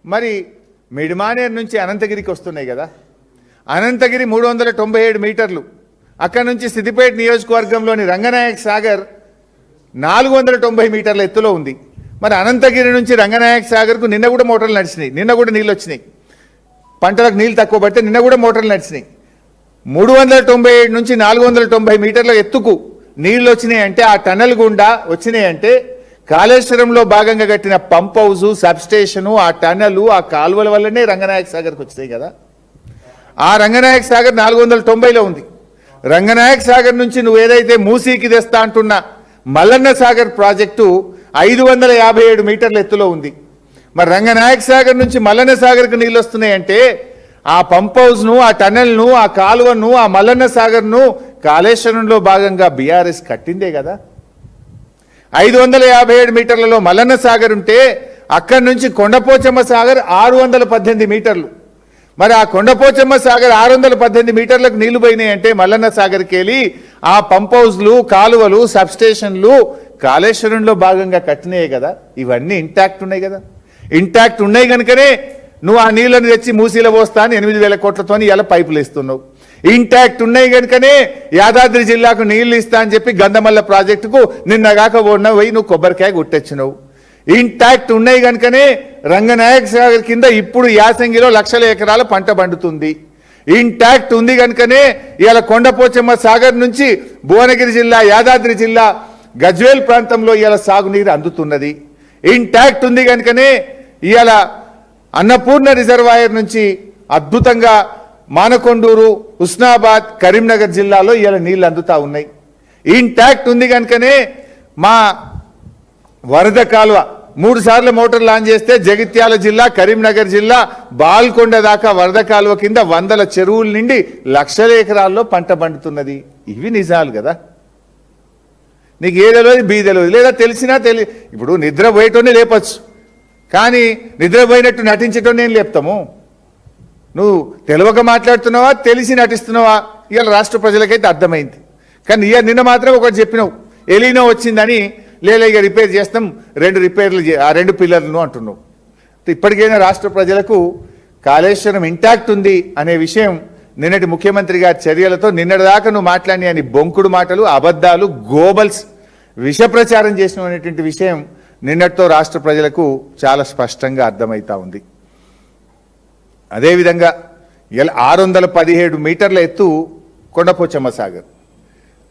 మరి మిడ్ మానేర్ నుంచి అనంతగిరికి వస్తున్నాయి కదా. అనంతగిరి 397 మీటర్లు, అక్కడ నుంచి సిద్దిపేట నియోజకవర్గంలోని రంగనాయక్ సాగర్ 490 మీటర్ల ఎత్తులో ఉంది. మరి అనంతగిరి నుంచి రంగనాయక్ సాగర్కు నిన్న కూడా మోటార్లు నడిచినాయి, నిన్న కూడా నీళ్ళు వచ్చినాయి. పంటలకు నీళ్ళు తక్కువ పడితే నిన్న కూడా మోటార్లు నడిచినాయి. 397 నుంచి 490 మీటర్ల ఎత్తుకు నీళ్ళు వచ్చినాయి అంటే ఆ టనల్ గుండా వచ్చినాయి అంటే కాళేశ్వరంలో భాగంగా కట్టిన పంప్ హౌస్, సబ్స్టేషను, ఆ టనలు, ఆ కాలువల వల్లనే రంగనాయక్ సాగర్కి వచ్చినాయి కదా. ఆ రంగనాయక్ సాగర్ 490లో ఉంది. రంగనాయక్ సాగర్ నుంచి నువ్వు ఏదైతే మూసీకి తెస్తా అంటున్నా మల్లన్న సాగర్ ప్రాజెక్టు 557 మీటర్ల ఎత్తులో ఉంది. మరి రంగనాయక్ సాగర్ నుంచి మల్లన్న సాగర్కు నీళ్ళు వస్తున్నాయంటే ఆ పంప్ హౌస్ను, ఆ టనల్ను, ఆ కాలువను, ఆ మల్లన్న సాగర్ను కాళేశ్వరంలో భాగంగా బీఆర్ఎస్ కట్టిందే కదా. 557 మీటర్లలో మల్లన్న సాగర్ ఉంటే అక్కడి నుంచి కొండపోచమ్మ సాగర్ 618 మీటర్లు. మరి ఆ కొండపోచమ్మ సాగర్ 618 మీటర్లకు నీళ్లు పోయినాయి అంటే మల్లన్న సాగర్కి వెళ్ళి ఆ పంప్ హౌస్లు, కాలువలు, సబ్స్టేషన్లు కాళేశ్వరంలో భాగంగా కట్టినాయి కదా. ఇవన్నీ ఇంటాక్ట్ ఉన్నాయి కదా. ఇంటాక్ట్ ఉన్నాయి కనుకనే నువ్వు ఆ నీళ్లను తెచ్చి మూసీలో పోస్తా అని 8,000 కోట్లతో ఇలా పైపులు ఇస్తున్నావు. ఇంటాక్ట్ ఉన్నాయి కనుకనే యాదాద్రి జిల్లాకు నీళ్లు ఇస్తా అని చెప్పి గంధమల్ల ప్రాజెక్టుకు నిన్నగాక పోయి నువ్వు కొబ్బరికాయ గుట్టొచ్చినావు. ఇంటాక్ట్ ఉన్నాయి కనుకనే రంగనాయక సాగర్ కింద ఇప్పుడు యాసంగిలో లక్షల ఎకరాల పంట పండుతుంది. ఇంటాక్ట్ ఉంది కనుకనే ఇవాళ కొండపోచమ్మ సాగర్ నుంచి భువనగిరి జిల్లా, యాదాద్రి జిల్లా, గజ్వేల్ ప్రాంతంలో ఇవాళ సాగునీరు అందుతున్నది. ఇంటాక్ట్ ఉంది కనుకనే ఇవాళ అన్నపూర్ణ రిజర్వాయర్ నుంచి అద్భుతంగా మానకొండూరు, హుస్నాబాద్, కరీంనగర్ జిల్లాలో ఇవాళ నీళ్లు అందుతా ఉన్నాయి. ఇంటాక్ట్ ఉంది కనుకనే మా వరద కాలువ 3 సార్లు మోటార్ లాంచ్ చేస్తే జగిత్యాల జిల్లా, కరీంనగర్ జిల్లా, బాల్కొండ దాకా వరద కాలువ కింద 100 చెరువుల నుండి లక్షల ఎకరాల్లో పంట పండుతున్నది. ఇవి నిజాలు కదా. నీకు ఏ తెలియదు, బీ తెలియదు, లేదా తెలిసినా ఇప్పుడు నిద్రపోయేటోనే లేపచ్చు, కానీ నిద్రపోయినట్టు నటించటం నేను లేపుతాము. నువ్వు తెలియక మాట్లాడుతున్నావా, తెలిసి నటిస్తున్నావా ఇవాళ రాష్ట్ర ప్రజలకైతే అర్థమైంది. కానీ నిన్న మాత్రం ఒకటి చెప్పినావు, ఎలీనో వచ్చిందని, లేదా ఇక రిపేర్ చేస్తాం, 2 రిపేర్లు ఆ 2 పిల్లర్లను అంటున్నావు. ఇప్పటికైనా రాష్ట్ర ప్రజలకు కాళేశ్వరం ఇంటాక్ట్ ఉంది అనే విషయం నిన్నటి ముఖ్యమంత్రి గారి చర్యలతో నిన్నటిదాకా నువ్వు మాట్లాడి అని బొంకుడు మాటలు, అబద్ధాలు, గోబల్స్, విష ప్రచారం చేసిన అనేటువంటి విషయం నిన్నటితో రాష్ట్ర ప్రజలకు చాలా స్పష్టంగా అర్థమవుతా ఉంది. అదేవిధంగా 617 మీటర్ల ఎత్తు కొండపోచమ్మ సాగర్,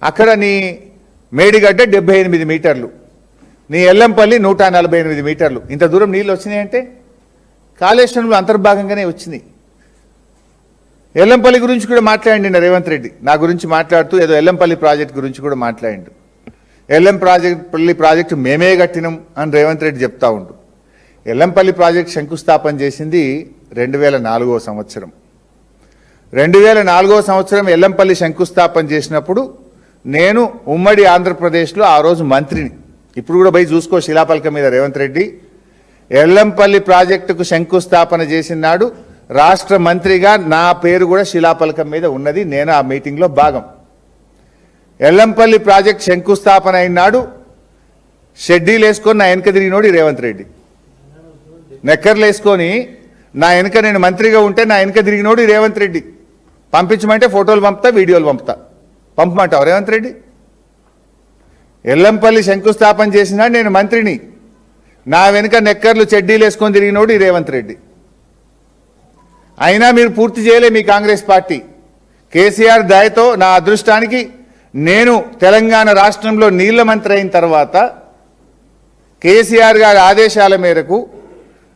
అక్కడ నీ మేడిగడ్డ 78 మీటర్లు, నీ ఎల్లంపల్లి 148 మీటర్లు. ఇంత దూరం నీళ్ళు వచ్చినాయంటే కాళేశ్వరంలో అంతర్భాగంగానే వచ్చినాయి. ఎల్లంపల్లి గురించి కూడా మాట్లాడండి రేవంత్ రెడ్డి, నా గురించి మాట్లాడుతూ ఏదో ఎల్లంపల్లి ప్రాజెక్ట్ గురించి కూడా మాట్లాడిండు. ఎల్లంపల్లి ప్రాజెక్టు మేమే కట్టినాం అని రేవంత్ రెడ్డి చెప్తా ఉండు. ఎల్లంపల్లి ప్రాజెక్ట్ శంకుస్థాపన చేసింది 2004వ సంవత్సరం. 2004వ సంవత్సరం ఎల్లంపల్లి శంకుస్థాపన చేసినప్పుడు నేను ఉమ్మడి ఆంధ్రప్రదేశ్లో ఆ రోజు మంత్రిని. ఇప్పుడు కూడా పోయి చూసుకో శిలాపలకం మీద రేవంత్ రెడ్డి ఎల్లంపల్లి ప్రాజెక్టుకు శంకుస్థాపన చేసిన నాడు రాష్ట్ర మంత్రిగా నా పేరు కూడా శిలాపలకం మీద ఉన్నది. నేను ఆ మీటింగ్లో భాగం. ఎల్లంపల్లి ప్రాజెక్ట్ శంకుస్థాపన అయినాడు షెడ్డీలు వేసుకొని నా వెనక తిరిగినోడు రేవంత్ రెడ్డి. నెక్కర్లు వేసుకొని నా వెనక, నేను మంత్రిగా ఉంటే నా వెనక తిరిగినోడు రేవంత్ రెడ్డి. పంపించమంటే ఫోటోలు పంపుతా, వీడియోలు పంపుతా. పంపమంటావు రేవంత్ రెడ్డి? ఎల్లంపల్లి శంకుస్థాపన చేసినా నేను మంత్రిని, నా వెనుక నెక్కర్లు చెడ్డీలు వేసుకొని తిరిగినోడు రేవంత్ రెడ్డి. అయినా మీరు పూర్తి చేయలే మీ కాంగ్రెస్ పార్టీ. కేసీఆర్ దయతో నా అదృష్టానికి నేను తెలంగాణ రాష్ట్రంలో నీళ్ల మంత్రి అయిన తర్వాత కేసీఆర్ గారి ఆదేశాల మేరకు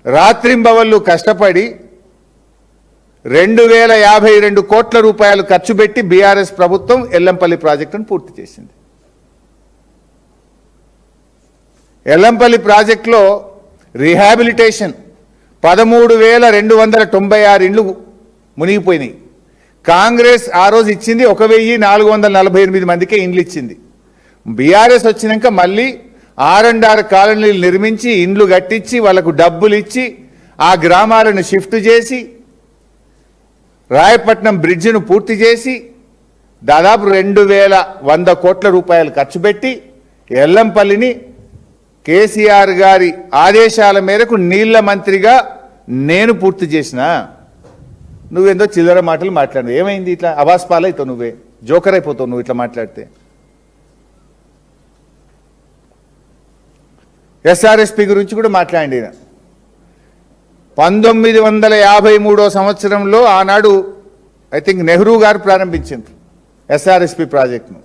రాత్రింబవళ్ళు కష్టపడి 2052 కోట్ల రూపాయలు ఖర్చు పెట్టి బీఆర్ఎస్ ప్రభుత్వం ఎల్లంపల్లి ప్రాజెక్టును పూర్తి చేసింది. ఎల్లంపల్లి ప్రాజెక్టులో రీహాబిలిటేషన్ 13,296 ఇండ్లు మునిగిపోయినాయి. కాంగ్రెస్ ఆ రోజు ఇచ్చింది 1,448 మందికే ఇండ్లు ఇచ్చింది. బీఆర్ఎస్ వచ్చినాక మళ్ళీ 6 కాలనీలు నిర్మించి ఇండ్లు కట్టించి వాళ్ళకు డబ్బులు ఇచ్చి ఆ గ్రామాలను షిఫ్ట్ చేసి రాయపట్నం బ్రిడ్జిను పూర్తి చేసి దాదాపు 2,100 కోట్ల రూపాయలు ఖర్చు పెట్టి ఎల్లంపల్లిని కేసీఆర్ గారి ఆదేశాల మేరకు నీళ్ల మంత్రిగా నేను పూర్తి చేసిన. నువ్వేందో చిల్లర మాటలు మాట్లాడు. ఏమైంది? ఇట్లా అవాస్పాలైతావు, నువ్వే జోకర్ అయిపోతావు నువ్వు ఇట్లా మాట్లాడితే. ఎస్ఆర్ఎస్పి గురించి కూడా మాట్లాడి 1953 సంవత్సరంలో ఆనాడు ఐ థింక్ నెహ్రూ గారు ప్రారంభించారు ఎస్ఆర్ఎస్పి ప్రాజెక్టును.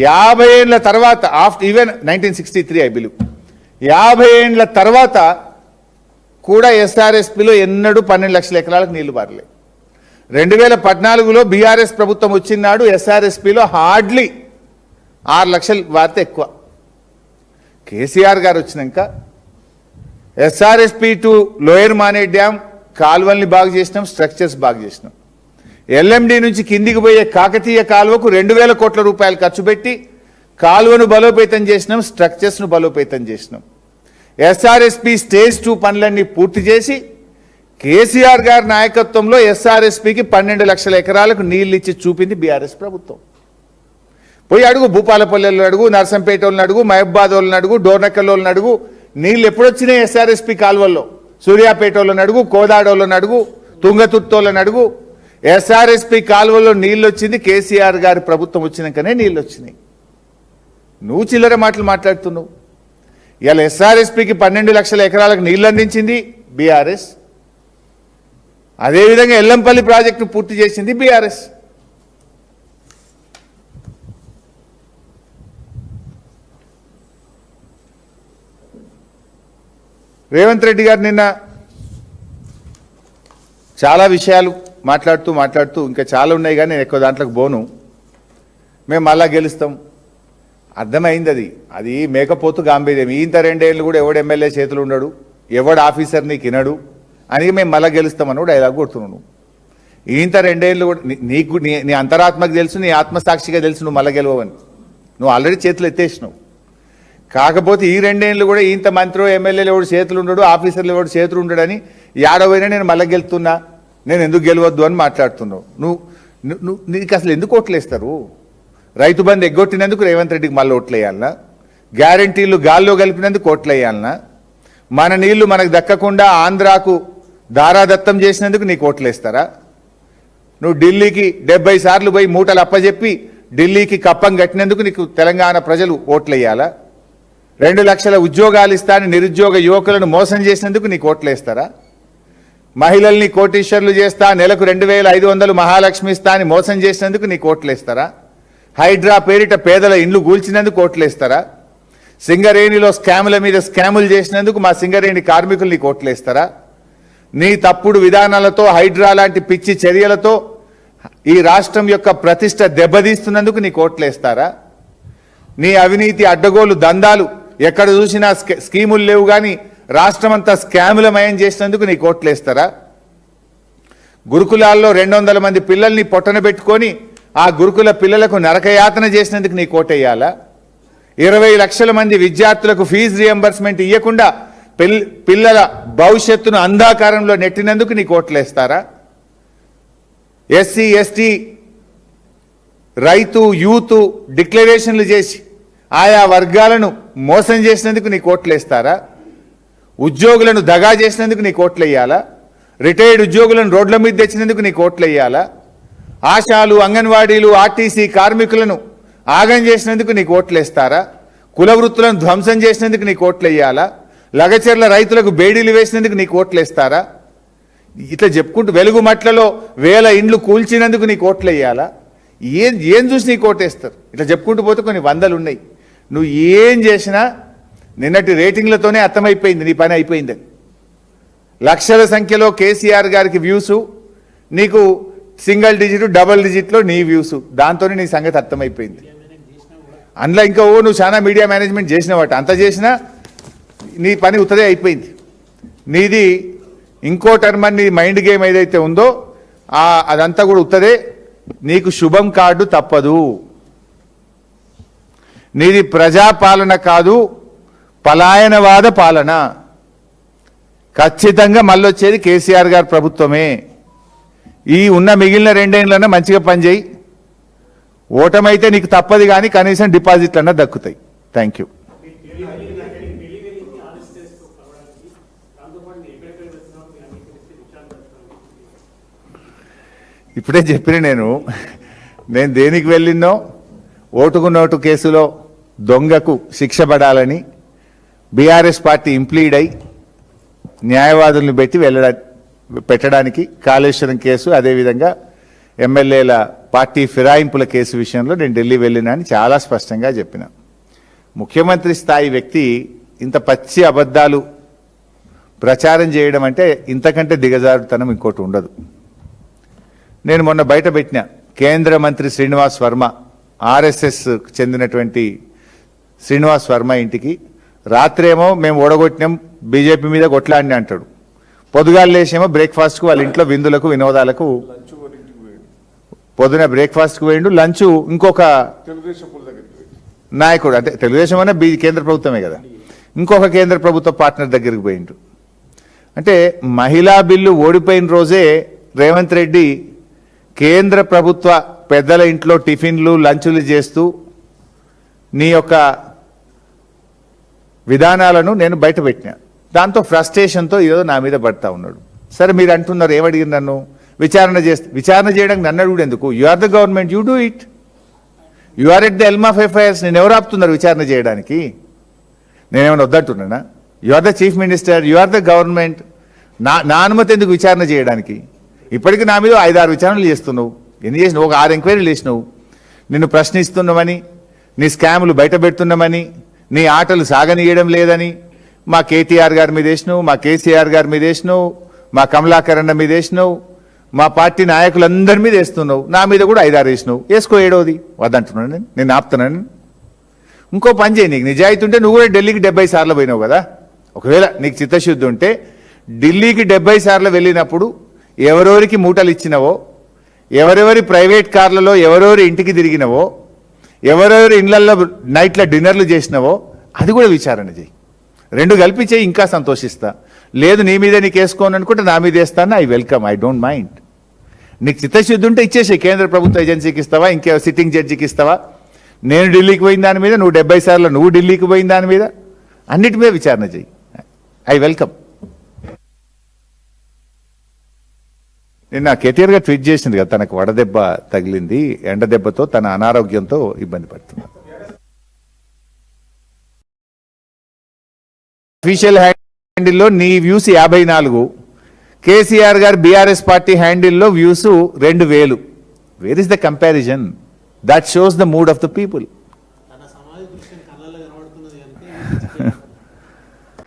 50 ఏళ్ల తర్వాత ఈవెన్ 1963 ఐ బిలీవ్ 50 ఏళ్ల తర్వాత కూడా ఎస్ఆర్ఎస్పిలో ఎన్నడూ 12 లక్షల ఎకరాలకు నీళ్లు పారలేదు. 2014లో బీఆర్ఎస్ ప్రభుత్వం వచ్చినాడు ఎస్ఆర్ఎస్పిలో హార్డ్లీ 6 లక్షలు వారితే ఎక్కువ. కేసీఆర్ గారు వచ్చినాక ఎస్ఆర్ఎస్పి టు లోయర్ మానే డ్యామ్ కాలువల్ని బాగు చేసినాం, స్ట్రక్చర్స్ బాగు చేసినాం. ఎల్ఎండి నుంచి కిందికి పోయే కాకతీయ కాలువకు 2,000 కోట్ల రూపాయలు ఖర్చు పెట్టి కాలువను బలోపేతం చేసినాం, స్ట్రక్చర్స్ను బలోపేతం చేసినాం. ఎస్ఆర్ఎస్పి స్టేజ్ 2 పనులన్నీ పూర్తి చేసి కేసీఆర్ గారి నాయకత్వంలో ఎస్ఆర్ఎస్పికి 12 లక్షల ఎకరాలకు నీళ్లు ఇచ్చి చూపింది బీఆర్ఎస్ ప్రభుత్వం. పోయి అడుగు, భూపాలపల్లెలను అడుగు, నర్సంపేట వాళ్ళని అడుగు, మహబాద్ వాళ్ళని అడుగు, డోర్నకల్ వాళ్ళని అడుగు, నీళ్ళు ఎప్పుడొచ్చినాయి ఎస్ఆర్ఎస్పి కాలువల్లో? సూర్యాపేట వాళ్ళని అడుగు, కోదాడోళ్ళని అడుగు, తుంగతుర్తోళ్ళని అడుగు. ఎస్ఆర్ఎస్పి కాలువల్లో నీళ్ళు వచ్చింది కేసీఆర్ గారి ప్రభుత్వం వచ్చినాకనే నీళ్ళు వచ్చినాయి. నువ్వు చిల్లర మాటలు మాట్లాడుతున్నావు. ఇవాళ ఎస్ఆర్ఎస్పికి 12 లక్షల ఎకరాలకు నీళ్లు అందించింది బీఆర్ఎస్. అదేవిధంగా ఎల్లంపల్లి ప్రాజెక్టు పూర్తి చేసింది బీఆర్ఎస్. రేవంత్ రెడ్డి గారు నిన్న చాలా విషయాలు మాట్లాడుతూ ఇంకా చాలా ఉన్నాయి కానీ నేను ఎక్కువ దాంట్లోకి పోను. మేము మళ్ళా గెలుస్తాం, అర్థమైంది. అది మేకపోతు గాంభీర్యం. ఇంత 2 ఏళ్ళు కూడా ఎవడు ఎమ్మెల్యే చేతులు ఉండడు, ఎవడు ఆఫీసర్ నీకు వినడు అని మేము మళ్ళా గెలుస్తామని కూడా డైలాగ్ కొడుతున్నావు. ఇంత 2 ఏళ్ళు కూడా నీకు నీ అంతరాత్మకు తెలుసు, నీ ఆత్మసాక్షిగా తెలుసు నువ్వు మళ్ళా గెలవని. నువ్వు ఆల్రెడీ చేతులు ఎత్తేసినావు. కాకపోతే ఈ 2 ఏళ్ళు కూడా ఇంత మంత్రి ఎమ్మెల్యేలు ఎవడు చేతులు ఉండడు, ఆఫీసర్లు ఎవడు చేతులు ఉండడని ఏడవైనా నేను మళ్ళీ గెలుతున్నా, నేను ఎందుకు గెలవద్దు అని మాట్లాడుతున్నావు. నువ్వు నీకు అసలు ఎందుకు ఓట్లేస్తారు? రైతు బంధు ఎగ్గొట్టినందుకు రేవంత్ రెడ్డికి మళ్ళీ ఓట్లు వేయాలనా? గ్యారంటీలు గాల్లో కలిపినందుకు ఓట్లు వేయాలనా? మన నీళ్లు మనకు దక్కకుండా ఆంధ్రాకు దారాదత్తం చేసినందుకు నీకు ఓట్లు వేస్తారా? నువ్వు ఢిల్లీకి 70 సార్లు పోయి మూటలు అప్పచెప్పి ఢిల్లీకి కప్పం కట్టినందుకు నీకు తెలంగాణ ప్రజలు ఓట్లు వేయాలా? 2 లక్షల ఉద్యోగాలు ఇస్తానని నిరుద్యోగ యువకులను మోసం చేసినందుకు నీకు ఓట్లు వేస్తారా? మహిళల్ని కోటీశ్వర్లు చేస్తా, నెలకు 2,500 మహాలక్ష్మి ఇస్తా అని మోసం చేసినందుకు నీకు ఓట్లు వేస్తారా? హైడ్రా పేరిట పేదల ఇండ్లు కూల్చినందుకు ఓట్లు వేస్తారా? సింగరేణిలో స్కాముల మీద స్కాములు చేసినందుకు మా సింగరేణి కార్మికులు నీకు ఓట్లు వేస్తారా? నీ తప్పుడు విధానాలతో, హైడ్రా లాంటి పిచ్చి చర్యలతో ఈ రాష్ట్రం యొక్క ప్రతిష్ట దెబ్బతీస్తున్నందుకు నీకు ఓట్లు వేస్తారా? నీ అవినీతి అడ్డగోలు దందాలు ఎక్కడ చూసినా స్కీములు లేవు కానీ రాష్ట్రమంతా స్కాములమయం చేసినందుకు నీకు ఓట్లు వేస్తారా? గురుకులాల్లో 200 మంది పిల్లల్ని పొట్టన పెట్టుకొని ఆ గురుకుల పిల్లలకు నరకయాతన చేసినందుకు నీకు ఓటేయాలా? 20 లక్షల మంది విద్యార్థులకు ఫీజు రియంబర్స్మెంట్ ఇవ్వకుండా పిల్లల భవిష్యత్తును అంధాకారంలో నెట్టినందుకు నీకు ఓట్లేస్తారా? ఎస్సీ ఎస్టీ రైతు యూత్ డిక్లరేషన్లు చేసి ఆయా వర్గాలను మోసం చేసినందుకు నీకు ఓట్లేస్తారా? ఉద్యోగులను దగా చేసినందుకు నీకు ఓట్లు వేయాలా? రిటైర్డ్ ఉద్యోగులను రోడ్ల మీద తెచ్చినందుకు నీకు ఓట్లు వేయాలా? ఆశాలు, అంగన్వాడీలు, ఆర్టీసీ కార్మికులను ఆగం చేసినందుకు నీకు ఓట్లు వేస్తారా? కుల వృత్తులను ధ్వంసం చేసినందుకు నీకు ఓట్లు వేయాలా? లగచెర్ల రైతులకు బేడీలు వేసినందుకు నీకు ఓట్లు వేస్తారా? ఇట్లా చెప్పుకుంటూ వెలుగు మట్లలో 1000 ఇండ్లు కూల్చినందుకు నీకు ఓట్లు వేయాలా? ఏం చూసి నీకు ఓటేస్తారు? ఇట్లా చెప్పుకుంటూ పోతే కొన్ని వందలు ఉన్నాయి. నువ్వు ఏం చేసినా నిన్నటి రేటింగ్లతోనే అర్థమైపోయింది నీ పని అయిపోయిందని. లక్షల సంఖ్యలో కేసీఆర్ గారికి వ్యూసు, నీకు సింగిల్ డిజిట్ డబుల్ డిజిట్లో నీ వ్యూసు, దాంతోనే నీ సంగతి అర్థమైపోయింది. అందులో ఇంకా నువ్వు చాలా మీడియా మేనేజ్మెంట్ చేసినవాట, అంత చేసినా నీ పని ఉత్తరే అయిపోయింది. నీది ఇంకో టర్మ్ నీ మైండ్ గేమ్ ఏదైతే ఉందో అదంతా కూడా ఉత్తరే. నీకు శుభం కార్డు తప్పదు. నీది ప్రజాపాలన కాదు, పలాయనవాద పాలన. ఖచ్చితంగా మళ్ళొచ్చేది కేసీఆర్ గారి ప్రభుత్వమే. ఈ ఉన్న మిగిలిన 2 ఏళ్ళన్నా మంచిగా పనిచేయి. ఓటమైతే నీకు తప్పదు, కానీ కనీసం డిపాజిట్లన్నా దక్కుతాయి. Thank you. ఇప్పుడే చెప్పిన నేను దేనికి వెళ్ళినో, ఓటుకు నోటు కేసులో దొంగకు శిక్ష పడాలని బీఆర్ఎస్ పార్టీ ఇంప్లీడ్ అయి న్యాయవాదులను పెట్టి పెట్టడానికి కాళేశ్వరం కేసు, అదేవిధంగా ఎమ్మెల్యేల పార్టీ ఫిరాయింపుల కేసు విషయంలో నేను ఢిల్లీ వెళ్ళినా అని చాలా స్పష్టంగా చెప్పిన. ముఖ్యమంత్రి స్థాయి వ్యక్తి ఇంత పచ్చి అబద్ధాలు ప్రచారం చేయడం అంటే ఇంతకంటే దిగజారుతనం ఇంకోటి ఉండదు. నేను మొన్న బయట పెట్టిన కేంద్ర మంత్రి శ్రీనివాస్ వర్మ, ఆర్ఎస్ఎస్ చెందినటువంటి శ్రీనివాస్ వర్మ ఇంటికి రాత్రేమో మేము ఓడగొట్టినాం, బీజేపీ మీద కొట్లాడిని అంటాడు. పొద్దుగాలు లేచేమో బ్రేక్ఫాస్ట్కు వాళ్ళ ఇంట్లో విందులకు వినోదాలకు, పొద్దున బ్రేక్ఫాస్ట్కు పోయిండు, లంచ్ ఇంకొక నాయకుడు, అంటే తెలుగుదేశం అనే కేంద్ర ప్రభుత్వమే కదా, ఇంకొక కేంద్ర ప్రభుత్వ పార్ట్నర్ దగ్గరికి పోయిండు. అంటే మహిళా బిల్లు ఓడిపోయిన రోజే రేవంత్ రెడ్డి కేంద్ర ప్రభుత్వ పెద్దల ఇంట్లో టిఫిన్లు లంచులు చేస్తూ నీ యొక్క విధానాలను నేను బయట పెట్టినా. దాంతో ఫ్రస్ట్రేషన్తో ఏదో నా మీద పడతా ఉన్నాడు. సరే మీరు అంటున్నారు, ఏమడిగిన నన్ను విచారణ చేయడానికి నన్ను అడుగుడు ఎందుకు? You are the government, you do it. You are at the helm of FIRs. నేను ఎవరు ఆపుతున్నారు విచారణ చేయడానికి? నేనేమైనా వద్దంటున్నానా? You are the chief minister, you are the government. నా అనుమతి ఎందుకు విచారణ చేయడానికి? ఇప్పటికీ నా మీద 5-6 విచారణలు చేస్తున్నావు. ఎన్ని చేసినావు? ఒక 6 ఎంక్వైరీలు చేసినావు. నిన్ను ప్రశ్నిస్తున్నామని, నీ స్కాములు బయట పెడుతున్నామని, నీ ఆటలు సాగనీయడం లేదని మా కేటీఆర్ గారి మీద వేసినావు, మా కేసీఆర్ గారి మీద వేసినావు, మా కమలాకర్ అన్న మీద వేసినావు, మా పార్టీ నాయకులందరి మీద వేస్తున్నావు. నా మీద కూడా 5-6 వేసినావు. వేసుకో, ఏడవది వద్దంటున్నాను నేను ఆపుతున్నాను. ఇంకో పని చేయి, నీకు నిజాయితీ ఉంటే నువ్వు కూడా ఢిల్లీకి 70 సార్లు పోయినావు కదా. ఒకవేళ నీకు చిత్తశుద్ధి ఉంటే ఢిల్లీకి 70 సార్లు వెళ్ళినప్పుడు ఎవరెవరికి మూటలు ఇచ్చినవో, ఎవరెవరి ప్రైవేట్ కార్లలో ఎవరెవరి ఇంటికి తిరిగినవో, ఎవరెవరి ఇళ్లలో నైట్లో డిన్నర్లు చేసినవో అది కూడా విచారణ చేయి. 2 కలిపి చేయి, ఇంకా సంతోషిస్తా. లేదు నీ మీద నీకు వేసుకోను అనుకుంటే నా మీద వేస్తాను. I welcome, I don't mind. నీకు చిత్తశుద్ధి ఉంటే ఇచ్చేసి కేంద్ర ప్రభుత్వ ఏజెన్సీకి ఇస్తావా, ఇంకే సిట్టింగ్ జడ్జికి ఇస్తావా? నేను ఢిల్లీకి పోయిన దాని మీద, నువ్వు 70 సార్లు నువ్వు ఢిల్లీకి పోయిన దాని మీద, అన్నిటి మీద విచారణ చేయి. I welcome. నిన్న కేటీఆర్ గారు ట్వీట్ చేసింది కదా, తనకు వడదెబ్బ తగిలింది, ఎండ దెబ్బతో తన అనారోగ్యంతో ఇబ్బంది పడుతుంది. అఫీషియల్ హ్యాండిల్లో నీ views 54, KCR garu BRS party హ్యాండిల్లో views 2000. Where is the comparison? That shows the mood of the people.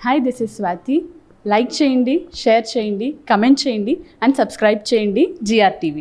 Hi, this is Swathi. Like చేయండి, షేర్ చేయండి, కమెంట్ చేయండి అండ్ సబ్స్క్రైబ్ చేయండి GRTV.